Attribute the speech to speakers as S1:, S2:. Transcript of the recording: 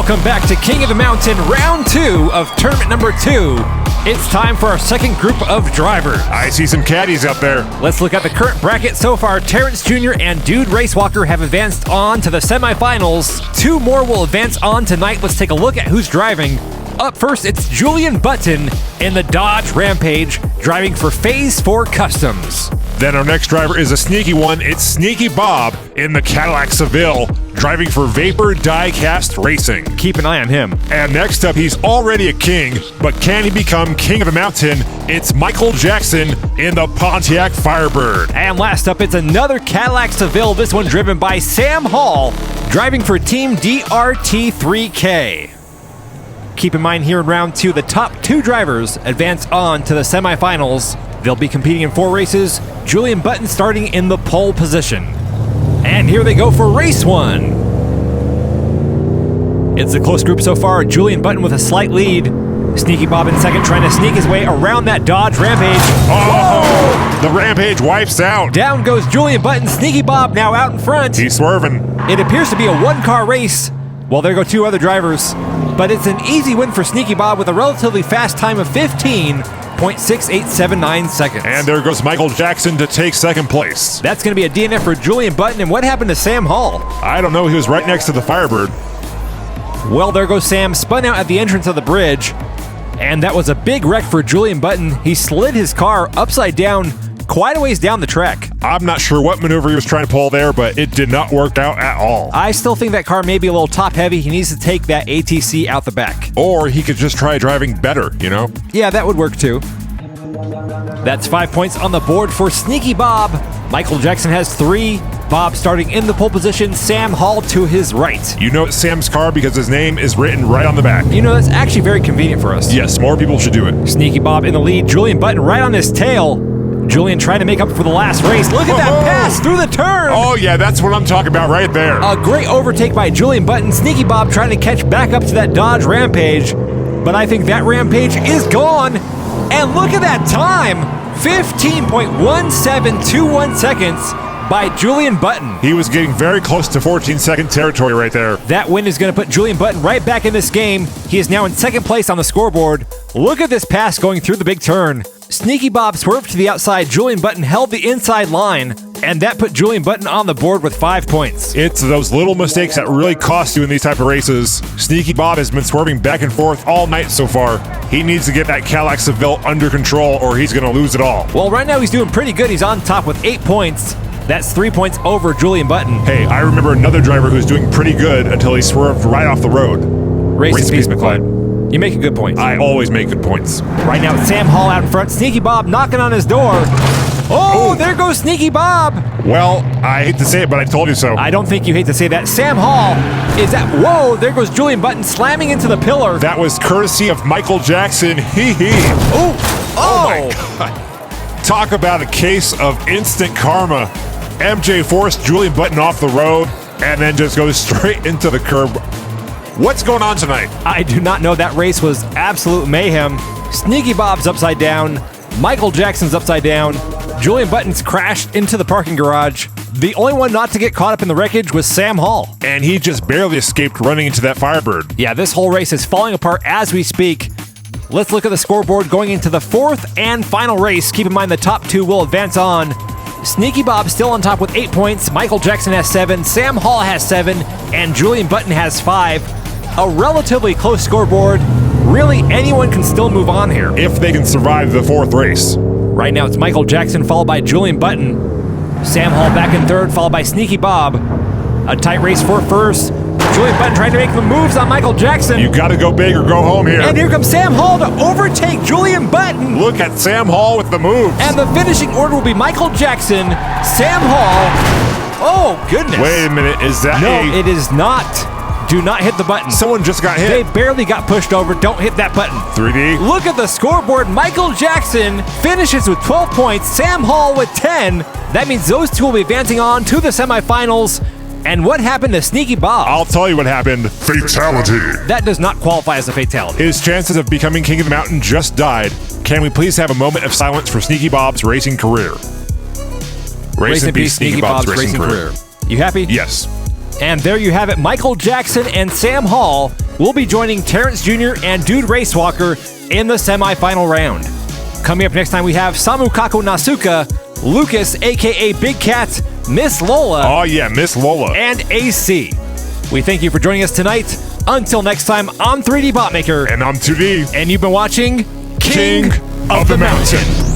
S1: Welcome back to King of the Mountain, round 2 of tournament number 2. It's time for our second group of drivers.
S2: I see some caddies up there.
S1: Let's look at the current bracket. So far, Terrence Jr. and Dude Racewalker have advanced on to the semifinals. 2 more will advance on tonight. Let's take a look at who's driving. Up first, it's Julian Button in the Dodge Rampage, driving for Phase 4 Customs.
S2: Then our next driver is a sneaky one. It's Sneaky Bob in the Cadillac Seville, driving for Vapor Diecast Racing.
S1: Keep an eye on him.
S2: And next up, he's already a king, but can he become King of the Mountain? It's Michael Jackson in the Pontiac Firebird.
S1: And last up, it's another Cadillac Seville, this one driven by Sam Hall, driving for Team DRT3K. Keep in mind here in round 2, the top 2 drivers advance on to the semifinals. They'll be competing in 4 races, Julian Button starting in the pole position. And here they go for race 1. It's a close group so far, Julian Button with a slight lead. Sneaky Bob in second, trying to sneak his way around that Dodge Rampage.
S2: Oh, the Rampage wipes out.
S1: Down goes Julian Button, Sneaky Bob now out in front.
S2: He's swerving.
S1: It appears to be a 1-car race. Well, there go 2 other drivers. But it's an easy win for Sneaky Bob with a relatively fast time of 15.6879 seconds.
S2: And there goes Michael Jackson to take second place.
S1: That's going to be a DNF for Julian Button. And what happened to Sam Hall?
S2: I don't know. He was right next to the Firebird.
S1: Well, there goes Sam, spun out at the entrance of the bridge. And that was a big wreck for Julian Button. He slid his car upside down quite a ways down the track.
S2: I'm not sure what maneuver he was trying to pull there, but it did not work out at all.
S1: I still think that car may be a little top heavy. He needs to take that ATC out the back.
S2: Or he could just try driving better, you know?
S1: Yeah, that would work too. That's 5 points on the board for Sneaky Bob. Michael Jackson has 3. Bob starting in the pole position, Sam Hall to his right.
S2: You know it's Sam's car because his name is written right on the back.
S1: You know, that's actually very convenient for us.
S2: Yes, more people should do it.
S1: Sneaky Bob in the lead, Julian Button right on his tail. Julian trying to make up for the last race. Look at that pass through the turn.
S2: Oh, yeah, that's what I'm talking about right there.
S1: A great overtake by Julian Button. Sneaky Bob trying to catch back up to that Dodge Rampage. But I think that Rampage is gone. And look at that time. 15.1721 seconds by Julian Button.
S2: He was getting very close to 14-second territory right there.
S1: That win is going to put Julian Button right back in this game. He is now in second place on the scoreboard. Look at this pass going through the big turn. Sneaky Bob swerved to the outside. Julian Button held the inside line, and that put Julian Button on the board with 5 points.
S2: It's those little mistakes that really cost you in these type of races. Sneaky Bob has been swerving back and forth all night so far. He needs to get that Cadillac Seville under control or he's going to lose it all.
S1: Well, right now he's doing pretty good. He's on top with 8 points. That's 3 points over Julian Button.
S2: Hey, I remember another driver who's doing pretty good until he swerved right off the road.
S1: Race in peace, McCloud. You make a good point.
S2: I always make good points.
S1: Right now it's Sam Hall out in front. Sneaky Bob knocking on his door. Oh, there goes Sneaky Bob.
S2: Well, I hate to say it, but I told you so.
S1: I don't think you hate to say that. Sam Hall is at... Whoa, there goes Julian Button slamming into the pillar.
S2: That was courtesy of Michael Jackson. Hee hee.
S1: Oh
S2: my God. Talk about a case of instant karma. MJ forced Julian Button off the road and then just goes straight into the curb. What's going on tonight?
S1: I do not know. That race was absolute mayhem. Sneaky Bob's upside down. Michael Jackson's upside down. Julian Button's crashed into the parking garage. The only one not to get caught up in the wreckage was Sam Hall.
S2: And he just barely escaped running into that Firebird.
S1: Yeah, this whole race is falling apart as we speak. Let's look at the scoreboard going into the 4th and final race. Keep in mind the top 2 will advance on. Sneaky Bob still on top with 8 points. Michael Jackson has 7. Sam Hall has 7. And Julian Button has 5. A relatively close scoreboard. Really, anyone can still move on here.
S2: If they can survive the 4th race.
S1: Right now, it's Michael Jackson, followed by Julian Button. Sam Hall back in 3rd, followed by Sneaky Bob. A tight race for 1st. Julian Button trying to make the moves on Michael Jackson.
S2: You gotta go big or go home here.
S1: And here comes Sam Hall to overtake Julian Button.
S2: Look at Sam Hall with the moves.
S1: And the finishing order will be Michael Jackson, Sam Hall. Oh, goodness.
S2: Wait a minute, is that
S1: No, it is not. Do not hit the button.
S2: Someone just got hit.
S1: They barely got pushed over. Don't hit that button.
S2: 3D.
S1: Look at the scoreboard. Michael Jackson finishes with 12 points. Sam Hall with 10. That means those 2 will be advancing on to the semifinals. And what happened to Sneaky Bob?
S2: I'll tell you what happened. Fatality.
S1: That does not qualify as a fatality.
S2: His chances of becoming King of the Mountain just died. Can we please have a moment of silence for Sneaky Bob's racing career?
S1: Rest in peace, Sneaky Bob's racing career. You happy?
S2: Yes.
S1: And there you have it. Michael Jackson and Sam Hall will be joining Terrence Jr. and Dude Racewalker in the semifinal round. Coming up next time, we have Samu Kako Nasuka, Lucas, aka Big Cat, Miss Lola.
S2: Oh yeah, Miss Lola.
S1: And AC. We thank you for joining us tonight. Until next time, I'm 3D Botmaker.
S2: And I'm 2D.
S1: And you've been watching
S2: King of the Mountain.